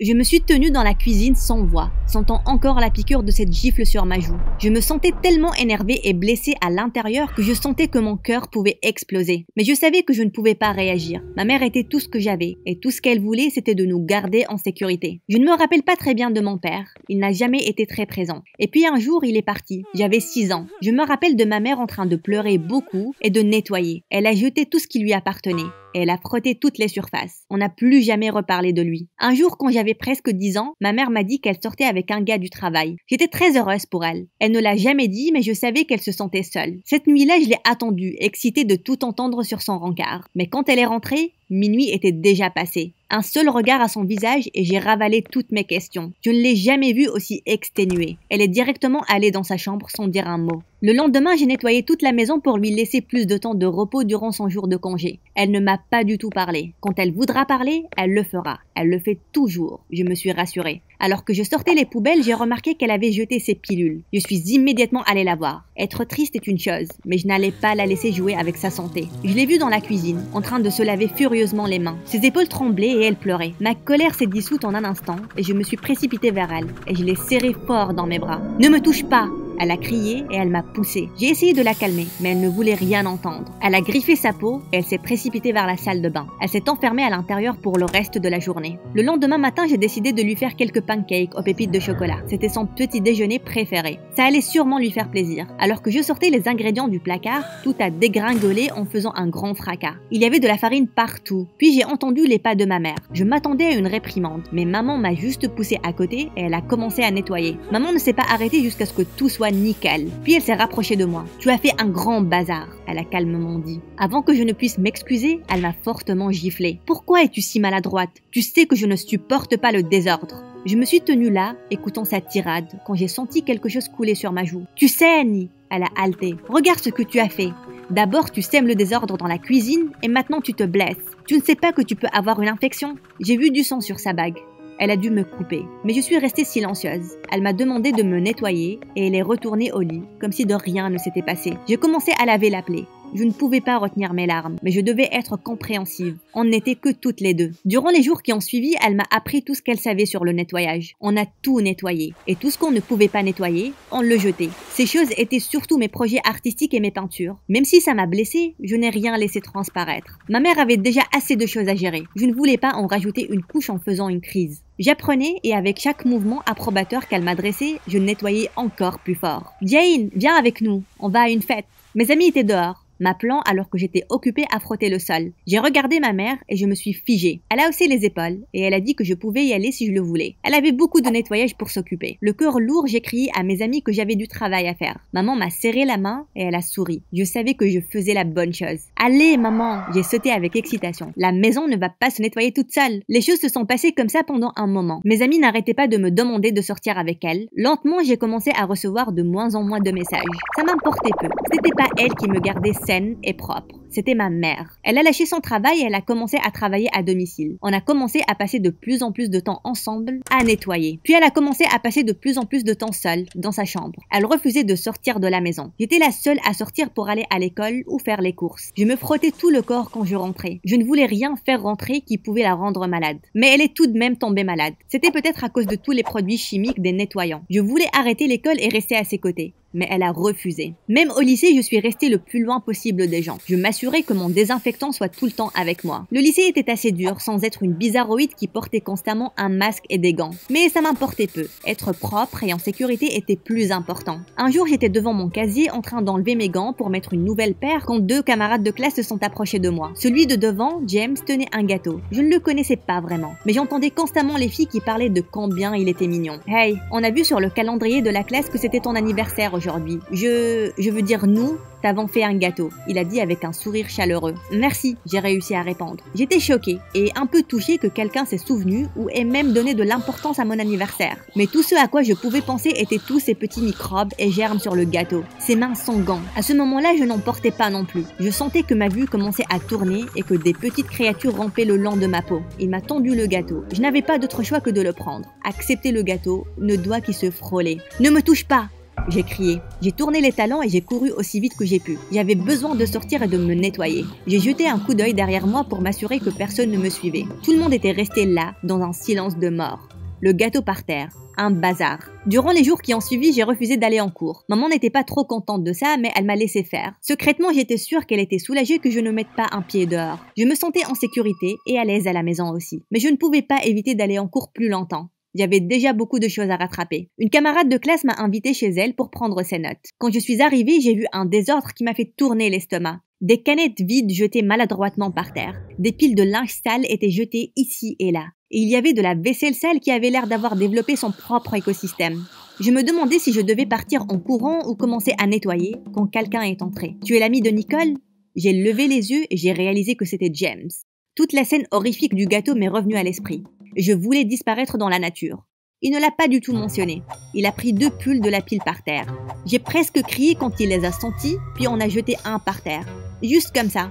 Je me suis tenue dans la cuisine sans voix, sentant encore la piqûre de cette gifle sur ma joue. Je me sentais tellement énervée et blessée à l'intérieur que je sentais que mon cœur pouvait exploser. Mais je savais que je ne pouvais pas réagir. Ma mère était tout ce que j'avais, et tout ce qu'elle voulait, c'était de nous garder en sécurité. Je ne me rappelle pas très bien de mon père. Il n'a jamais été très présent. Et puis un jour, il est parti. J'avais 6 ans. Je me rappelle de ma mère en train de pleurer beaucoup et de nettoyer. Elle a jeté tout ce qui lui appartenait. Et elle a frotté toutes les surfaces. On n'a plus jamais reparlé de lui. Un jour, quand j'avais presque 10 ans, ma mère m'a dit qu'elle sortait avec un gars du travail. J'étais très heureuse pour elle. Elle ne l'a jamais dit, mais je savais qu'elle se sentait seule. Cette nuit-là, je l'ai attendue, excitée de tout entendre sur son rencard. Mais quand elle est rentrée, minuit était déjà passé. Un seul regard à son visage et j'ai ravalé toutes mes questions. Je ne l'ai jamais vue aussi exténuée. Elle est directement allée dans sa chambre sans dire un mot. Le lendemain, j'ai nettoyé toute la maison pour lui laisser plus de temps de repos durant son jour de congé. Elle ne m'a pas du tout parlé. Quand elle voudra parler, elle le fera. Elle le fait toujours. Je me suis rassurée. Alors que je sortais les poubelles, j'ai remarqué qu'elle avait jeté ses pilules. Je suis immédiatement allée la voir. Être triste est une chose, mais je n'allais pas la laisser jouer avec sa santé. Je l'ai vue dans la cuisine, en train de se laver furieusement les mains. Ses épaules tremblaient et elle pleurait. Ma colère s'est dissoute en un instant et je me suis précipitée vers elle et je l'ai serrée fort dans mes bras. « Ne me touche pas !» Elle a crié et elle m'a poussée. J'ai essayé de la calmer, mais elle ne voulait rien entendre. Elle a griffé sa peau et elle s'est précipitée vers la salle de bain. Elle s'est enfermée à l'intérieur pour le reste de la journée. Le lendemain matin, j'ai décidé de lui faire quelques pancakes aux pépites de chocolat. C'était son petit déjeuner préféré. Ça allait sûrement lui faire plaisir. Alors que je sortais les ingrédients du placard, tout a dégringolé en faisant un grand fracas. Il y avait de la farine partout. Puis j'ai entendu les pas de ma mère. Je m'attendais à une réprimande, mais maman m'a juste poussée à côté et elle a commencé à nettoyer. Maman ne s'est pas arrêtée jusqu'à ce que tout soit nickel. Puis elle s'est rapprochée de moi. « Tu as fait un grand bazar », elle a calmement dit. Avant que je ne puisse m'excuser, elle m'a fortement giflé. « Pourquoi es-tu si maladroite? Tu sais que je ne supporte pas le désordre. » Je me suis tenue là, écoutant sa tirade, quand j'ai senti quelque chose couler sur ma joue. « Tu saignes !» Elle a haleté. « Regarde ce que tu as fait. D'abord, tu sèmes le désordre dans la cuisine et maintenant tu te blesses. Tu ne sais pas que tu peux avoir une infection ?» J'ai vu du sang sur sa bague. Elle a dû me couper, mais je suis restée silencieuse. Elle m'a demandé de me nettoyer et elle est retournée au lit, comme si de rien ne s'était passé. J'ai commencé à laver la plaie. Je ne pouvais pas retenir mes larmes, mais je devais être compréhensive. On n'était que toutes les deux. Durant les jours qui ont suivi, elle m'a appris tout ce qu'elle savait sur le nettoyage. On a tout nettoyé. Et tout ce qu'on ne pouvait pas nettoyer, on le jetait. Ces choses étaient surtout mes projets artistiques et mes peintures. Même si ça m'a blessée, je n'ai rien laissé transparaître. Ma mère avait déjà assez de choses à gérer. Je ne voulais pas en rajouter une couche en faisant une crise. J'apprenais et avec chaque mouvement approbateur qu'elle m'adressait, je nettoyais encore plus fort. « Jane, viens avec nous, on va à une fête. » Mes amis étaient dehors, m'appelant alors que j'étais occupée à frotter le sol. J'ai regardé ma mère et je me suis figée. Elle a haussé les épaules et elle a dit que je pouvais y aller si je le voulais. Elle avait beaucoup de nettoyage pour s'occuper. Le cœur lourd, j'ai crié à mes amis que j'avais du travail à faire. Maman m'a serré la main et elle a souri. Je savais que je faisais la bonne chose. « Allez, maman !» J'ai sauté avec excitation. La maison ne va pas se nettoyer toute seule. Les choses se sont passées comme ça pendant un moment. Mes amis n'arrêtaient pas de me demander de sortir avec elles. Lentement, j'ai commencé à recevoir de moins en moins de messages. Ça m'importait peu. C'était pas elle qui me gardait saine et propre. C'était ma mère. Elle a lâché son travail et elle a commencé à travailler à domicile. On a commencé à passer de plus en plus de temps ensemble à nettoyer. Puis elle a commencé à passer de plus en plus de temps seule, dans sa chambre. Elle refusait de sortir de la maison. J'étais la seule à sortir pour aller à l'école ou faire les courses. Je me frottais tout le corps quand je rentrais. Je ne voulais rien faire rentrer qui pouvait la rendre malade. Mais elle est tout de même tombée malade. C'était peut-être à cause de tous les produits chimiques des nettoyants. Je voulais arrêter l'école et rester à ses côtés. Mais elle a refusé. Même au lycée, je suis restée le plus loin possible des gens. Je m'assurais que mon désinfectant soit tout le temps avec moi. Le lycée était assez dur, sans être une bizarroïde qui portait constamment un masque et des gants. Mais ça m'importait peu. Être propre et en sécurité était plus important. Un jour, j'étais devant mon casier en train d'enlever mes gants pour mettre une nouvelle paire quand 2 camarades de classe se sont approchés de moi. Celui de devant, James, tenait un gâteau. Je ne le connaissais pas vraiment, mais j'entendais constamment les filles qui parlaient de combien il était mignon. « Hey, on a vu sur le calendrier de la classe que c'était ton anniversaire aujourd'hui. Je veux dire nous, t'avons fait un gâteau, » il a dit avec un sourire chaleureux. « Merci », j'ai réussi à répondre. J'étais choquée et un peu touchée que quelqu'un s'est souvenu ou ait même donné de l'importance à mon anniversaire. Mais tout ce à quoi je pouvais penser étaient tous ces petits microbes et germes sur le gâteau. Ses mains sans gants. À ce moment-là, je n'en portais pas non plus. Je sentais que ma vue commençait à tourner et que des petites créatures rampaient le long de ma peau. Il m'a tendu le gâteau. Je n'avais pas d'autre choix que de le prendre. Accepter le gâteau, nos doigts qui se frôlaient. « Ne me touche pas !» J'ai crié. J'ai tourné les talons et j'ai couru aussi vite que j'ai pu. J'avais besoin de sortir et de me nettoyer. J'ai jeté un coup d'œil derrière moi pour m'assurer que personne ne me suivait. Tout le monde était resté là, dans un silence de mort. le gâteau par terre, un bazar. Durant les jours qui ont suivi, j'ai refusé d'aller en cours. Maman n'était pas trop contente de ça, mais elle m'a laissé faire. Secrètement, j'étais sûre qu'elle était soulagée que je ne mette pas un pied dehors. Je me sentais en sécurité et à l'aise à la maison aussi. Mais je ne pouvais pas éviter d'aller en cours plus longtemps. J'avais déjà beaucoup de choses à rattraper. Une camarade de classe m'a invitée chez elle pour prendre ses notes. Quand je suis arrivée, j'ai vu un désordre qui m'a fait tourner l'estomac. Des canettes vides jetées maladroitement par terre. Des piles de linge sale étaient jetées ici et là. Et il y avait de la vaisselle sale qui avait l'air d'avoir développé son propre écosystème. Je me demandais si je devais partir en courant ou commencer à nettoyer quand quelqu'un est entré. « Tu es l'ami de Nicole ?» J'ai levé les yeux et j'ai réalisé que c'était James. Toute la scène horrifique du gâteau m'est revenue à l'esprit. Je voulais disparaître dans la nature. Il ne l'a pas du tout mentionné. Il a pris 2 pulls de la pile par terre. J'ai presque crié quand il les a sentis, puis on a jeté un par terre. Juste comme ça.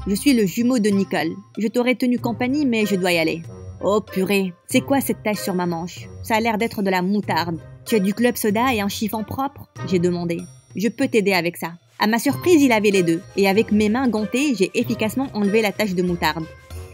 Je suis le jumeau de Nicole. Je t'aurais tenu compagnie, mais je dois y aller. Oh purée, c'est quoi cette tache sur ma manche? Ça a l'air d'être de la moutarde. Tu as du club soda et un chiffon propre? J'ai demandé. Je peux t'aider avec ça. À ma surprise, il avait les deux, et avec mes mains gantées, j'ai efficacement enlevé la tache de moutarde.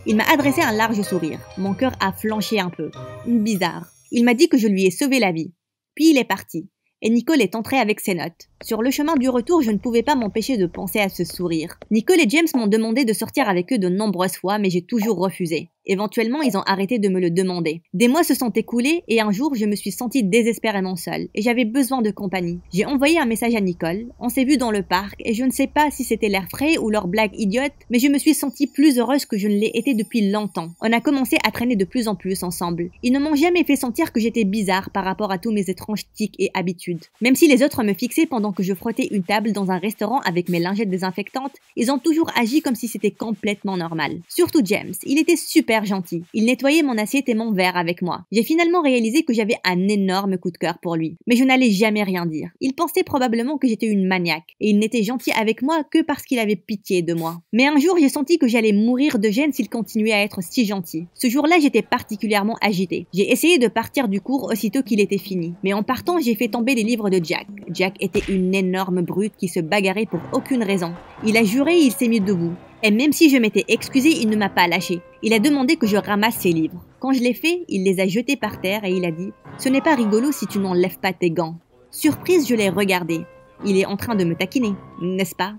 Il m'a adressé un large sourire. Mon cœur a flanché un peu. Bizarre. Il m'a dit que je lui ai sauvé la vie. Puis il est parti. Et Nicole est entrée avec ses notes. Sur le chemin du retour, je ne pouvais pas m'empêcher de penser à ce sourire. Nicole et James m'ont demandé de sortir avec eux de nombreuses fois, mais j'ai toujours refusé. Éventuellement, ils ont arrêté de me le demander. Des mois se sont écoulés et un jour, je me suis sentie désespérément seule et j'avais besoin de compagnie. J'ai envoyé un message à Nicole, on s'est vu dans le parc et je ne sais pas si c'était l'air frais ou leur blague idiote, mais je me suis sentie plus heureuse que je ne l'ai été depuis longtemps. On a commencé à traîner de plus en plus ensemble. Ils ne m'ont jamais fait sentir que j'étais bizarre par rapport à tous mes étranges tics et habitudes. Même si les autres me fixaient pendant que je frottais une table dans un restaurant avec mes lingettes désinfectantes, ils ont toujours agi comme si c'était complètement normal. Surtout James, il était super gentil. Il nettoyait mon assiette et mon verre avec moi. J'ai finalement réalisé que j'avais un énorme coup de cœur pour lui. Mais je n'allais jamais rien dire. Il pensait probablement que j'étais une maniaque. Et il n'était gentil avec moi que parce qu'il avait pitié de moi. Mais un jour, j'ai senti que j'allais mourir de gêne s'il continuait à être si gentil. Ce jour-là, j'étais particulièrement agitée. J'ai essayé de partir du cours aussitôt qu'il était fini. Mais en partant, j'ai fait tomber les livres de Jack. Jack était une énorme brute qui se bagarrait pour aucune raison. Il a juré et il s'est mis debout. Et même si je m'étais excusée, il ne m'a pas lâché. Il a demandé que je ramasse ses livres. Quand je l'ai fait, il les a jetés par terre et il a dit « Ce n'est pas rigolo si tu n'enlèves pas tes gants. » Surprise, je l'ai regardé. Il est en train de me taquiner, n'est-ce pas?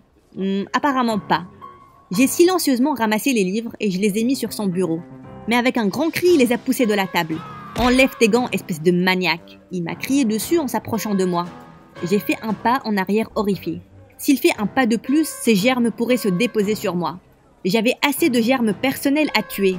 Apparemment pas. J'ai silencieusement ramassé les livres et je les ai mis sur son bureau. Mais avec un grand cri, il les a poussés de la table. « Enlève tes gants, espèce de maniaque !» Il m'a crié dessus en s'approchant de moi. J'ai fait un pas en arrière horrifié. S'il fait un pas de plus, ces germes pourraient se déposer sur moi. J'avais assez de germes personnels à tuer.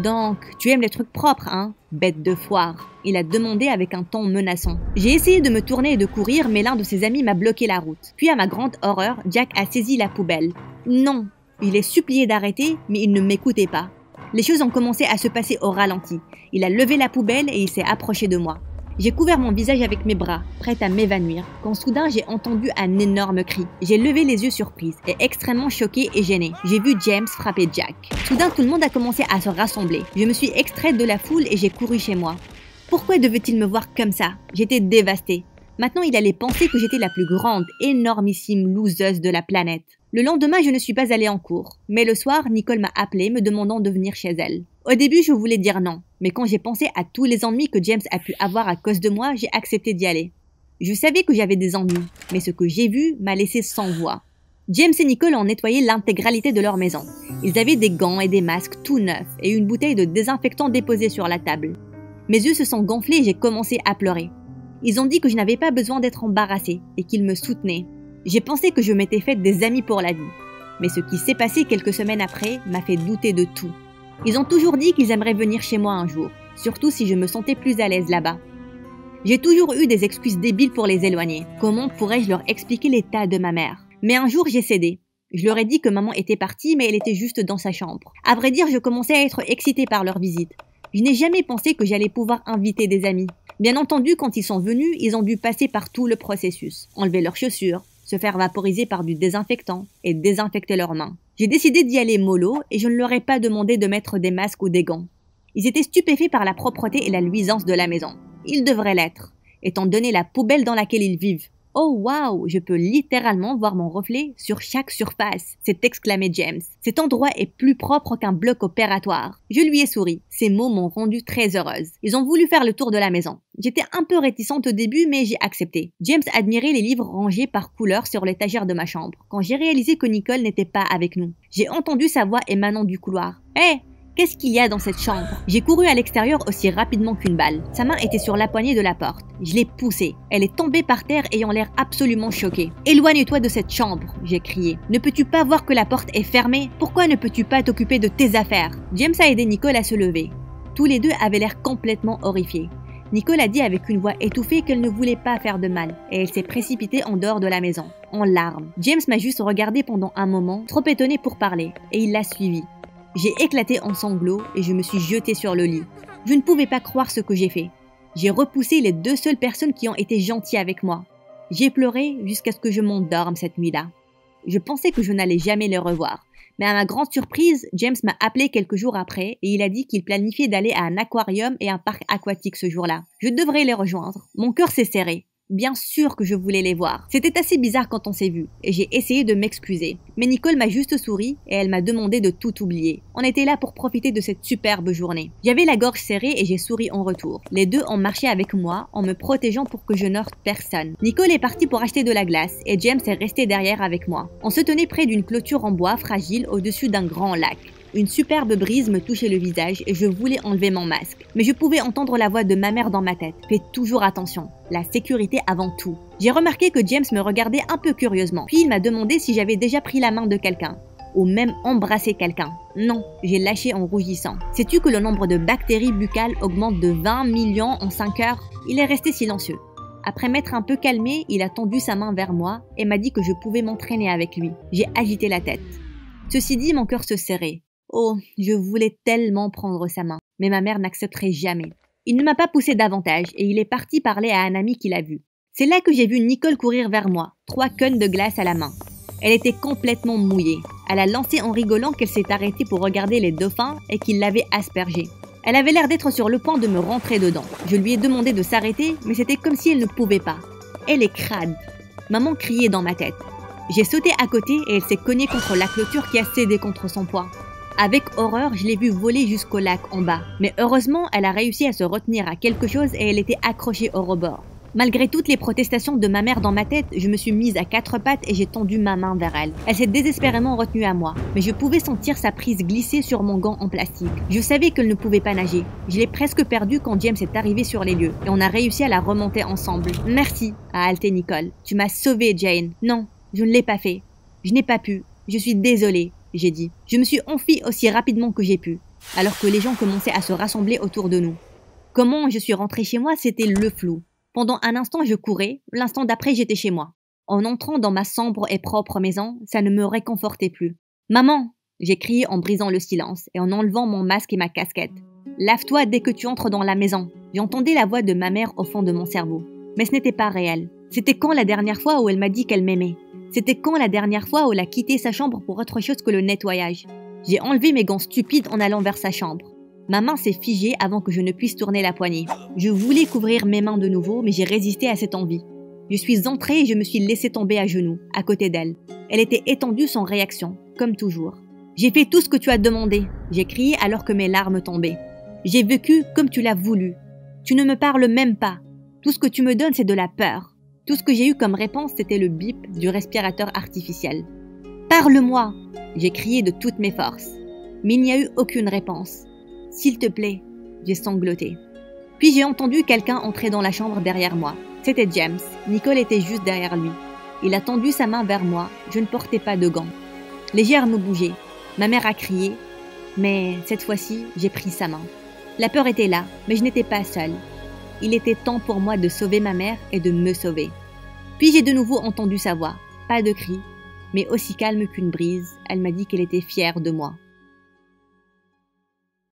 Donc, tu aimes les trucs propres, hein, bête de foire? Il a demandé avec un ton menaçant. J'ai essayé de me tourner et de courir, mais l'un de ses amis m'a bloqué la route. Puis à ma grande horreur, Jack a saisi la poubelle. Non, il est supplié d'arrêter, mais il ne m'écoutait pas. Les choses ont commencé à se passer au ralenti. Il a levé la poubelle et il s'est approché de moi. J'ai couvert mon visage avec mes bras, prête à m'évanouir, quand soudain j'ai entendu un énorme cri. J'ai levé les yeux surprise et extrêmement choquée et gênée. J'ai vu James frapper Jack. Soudain tout le monde a commencé à se rassembler. Je me suis extraite de la foule et j'ai couru chez moi. Pourquoi devait-il me voir comme ça? J'étais dévastée. Maintenant il allait penser que j'étais la plus grande, énormissime loseuse de la planète. Le lendemain, je ne suis pas allée en cours. Mais le soir, Nicole m'a appelée me demandant de venir chez elle. Au début, je voulais dire non. Mais quand j'ai pensé à tous les ennuis que James a pu avoir à cause de moi, j'ai accepté d'y aller. Je savais que j'avais des ennuis, mais ce que j'ai vu m'a laissé sans voix. James et Nicole ont nettoyé l'intégralité de leur maison. Ils avaient des gants et des masques tout neufs et une bouteille de désinfectant déposée sur la table. Mes yeux se sont gonflés et j'ai commencé à pleurer. Ils ont dit que je n'avais pas besoin d'être embarrassée et qu'ils me soutenaient. J'ai pensé que je m'étais faite des amis pour la vie. Mais ce qui s'est passé quelques semaines après m'a fait douter de tout. Ils ont toujours dit qu'ils aimeraient venir chez moi un jour, surtout si je me sentais plus à l'aise là-bas. J'ai toujours eu des excuses débiles pour les éloigner. Comment pourrais-je leur expliquer l'état de ma mère? Mais un jour, j'ai cédé. Je leur ai dit que maman était partie, mais elle était juste dans sa chambre. À vrai dire, je commençais à être excitée par leur visite. Je n'ai jamais pensé que j'allais pouvoir inviter des amis. Bien entendu, quand ils sont venus, ils ont dû passer par tout le processus. Enlever leurs chaussures, se faire vaporiser par du désinfectant et désinfecter leurs mains. J'ai décidé d'y aller mollo et je ne leur ai pas demandé de mettre des masques ou des gants. Ils étaient stupéfaits par la propreté et la luisance de la maison. Ils devraient l'être, étant donné la poubelle dans laquelle ils vivent. Oh waouh, je peux littéralement voir mon reflet sur chaque surface, s'est exclamé James. Cet endroit est plus propre qu'un bloc opératoire. Je lui ai souri. Ces mots m'ont rendue très heureuse. Ils ont voulu faire le tour de la maison. J'étais un peu réticente au début, mais j'ai accepté. James admirait les livres rangés par couleur sur l'étagère de ma chambre. Quand j'ai réalisé que Nicole n'était pas avec nous, j'ai entendu sa voix émanant du couloir. « Hé, qu'est-ce qu'il y a dans cette chambre ?» J'ai couru à l'extérieur aussi rapidement qu'une balle. Sa main était sur la poignée de la porte. Je l'ai poussée. Elle est tombée par terre ayant l'air absolument choquée. « Éloigne-toi de cette chambre !» j'ai crié. « Ne peux-tu pas voir que la porte est fermée? Pourquoi ne peux-tu pas t'occuper de tes affaires ?» James a aidé Nicole à se lever. Tous les deux avaient l'air complètement horrifiés. Nicole a dit avec une voix étouffée qu'elle ne voulait pas faire de mal et elle s'est précipitée en dehors de la maison, en larmes. James m'a juste regardé pendant un moment, trop étonné pour parler, et il l'a suivi. J'ai éclaté en sanglots et je me suis jetée sur le lit. Je ne pouvais pas croire ce que j'ai fait. J'ai repoussé les deux seules personnes qui ont été gentilles avec moi. J'ai pleuré jusqu'à ce que je m'endorme cette nuit-là. Je pensais que je n'allais jamais les revoir. Mais à ma grande surprise, James m'a appelé quelques jours après et il a dit qu'il planifiait d'aller à un aquarium et un parc aquatique ce jour-là. Je devrais les rejoindre. Mon cœur s'est serré. Bien sûr que je voulais les voir. C'était assez bizarre quand on s'est vu et j'ai essayé de m'excuser. Mais Nicole m'a juste souri et elle m'a demandé de tout oublier. On était là pour profiter de cette superbe journée. J'avais la gorge serrée et j'ai souri en retour. Les deux ont marché avec moi en me protégeant pour que je n'heurte personne. Nicole est partie pour acheter de la glace et James est resté derrière avec moi. On se tenait près d'une clôture en bois fragile au-dessus d'un grand lac. Une superbe brise me touchait le visage et je voulais enlever mon masque. Mais je pouvais entendre la voix de ma mère dans ma tête. Fais toujours attention. La sécurité avant tout. J'ai remarqué que James me regardait un peu curieusement. Puis il m'a demandé si j'avais déjà pris la main de quelqu'un. Ou même embrassé quelqu'un. Non, j'ai lâché en rougissant. Sais-tu que le nombre de bactéries buccales augmente de 20 millions en 5 heures? Il est resté silencieux. Après m'être un peu calmé, il a tendu sa main vers moi et m'a dit que je pouvais m'entraîner avec lui. J'ai agité la tête. Ceci dit, mon cœur se serrait. Oh, je voulais tellement prendre sa main, mais ma mère n'accepterait jamais. Il ne m'a pas poussé davantage et il est parti parler à un ami qu'il a vu. C'est là que j'ai vu Nicole courir vers moi, 3 cônes de glace à la main. Elle était complètement mouillée. Elle a lancé en rigolant qu'elle s'est arrêtée pour regarder les dauphins et qu'ils l'avaient aspergée. Elle avait l'air d'être sur le point de me rentrer dedans. Je lui ai demandé de s'arrêter, mais c'était comme si elle ne pouvait pas. Elle est crade. Maman criait dans ma tête. J'ai sauté à côté et elle s'est cognée contre la clôture qui a cédé contre son poids. Avec horreur, je l'ai vue voler jusqu'au lac en bas. Mais heureusement, elle a réussi à se retenir à quelque chose et elle était accrochée au rebord. Malgré toutes les protestations de ma mère dans ma tête, je me suis mise à 4 pattes et j'ai tendu ma main vers elle. Elle s'est désespérément retenue à moi, mais je pouvais sentir sa prise glisser sur mon gant en plastique. Je savais qu'elle ne pouvait pas nager. Je l'ai presque perdue quand James est arrivé sur les lieux et on a réussi à la remonter ensemble. « Merci » a haleté Nicole. « Tu m'as sauvée, Jane. » « Non, je ne l'ai pas fait. Je n'ai pas pu. Je suis désolée. » J'ai dit. Je me suis enfuie aussi rapidement que j'ai pu, alors que les gens commençaient à se rassembler autour de nous. Comment je suis rentrée chez moi, c'était le flou. Pendant un instant, je courais, l'instant d'après, j'étais chez moi. En entrant dans ma sombre et propre maison, ça ne me réconfortait plus. « Maman !» j'ai crié en brisant le silence et en enlevant mon masque et ma casquette. « Lave-toi dès que tu entres dans la maison !» J'entendais la voix de ma mère au fond de mon cerveau. Mais ce n'était pas réel. C'était quand la dernière fois où elle m'a dit qu'elle m'aimait? C'était quand la dernière fois où elle a quitté sa chambre pour autre chose que le nettoyage? J'ai enlevé mes gants stupides en allant vers sa chambre. Ma main s'est figée avant que je ne puisse tourner la poignée. Je voulais couvrir mes mains de nouveau, mais j'ai résisté à cette envie. Je suis entrée et je me suis laissée tomber à genoux, à côté d'elle. Elle était étendue sans réaction, comme toujours. « J'ai fait tout ce que tu as demandé !» j'ai crié alors que mes larmes tombaient. « J'ai vécu comme tu l'as voulu. Tu ne me parles même pas. Tout ce que tu me donnes, c'est de la peur. » Tout ce que j'ai eu comme réponse, c'était le bip du respirateur artificiel. « Parle-moi !» j'ai crié de toutes mes forces. Mais il n'y a eu aucune réponse. « S'il te plaît !» j'ai sangloté. Puis j'ai entendu quelqu'un entrer dans la chambre derrière moi. C'était James. Nicole était juste derrière lui. Il a tendu sa main vers moi. Je ne portais pas de gants. Les germes me bougeaient. Ma mère a crié. Mais cette fois-ci, j'ai pris sa main. La peur était là, mais je n'étais pas seule. Il était temps pour moi de sauver ma mère et de me sauver. Puis j'ai de nouveau entendu sa voix. Pas de cri, mais aussi calme qu'une brise. Elle m'a dit qu'elle était fière de moi.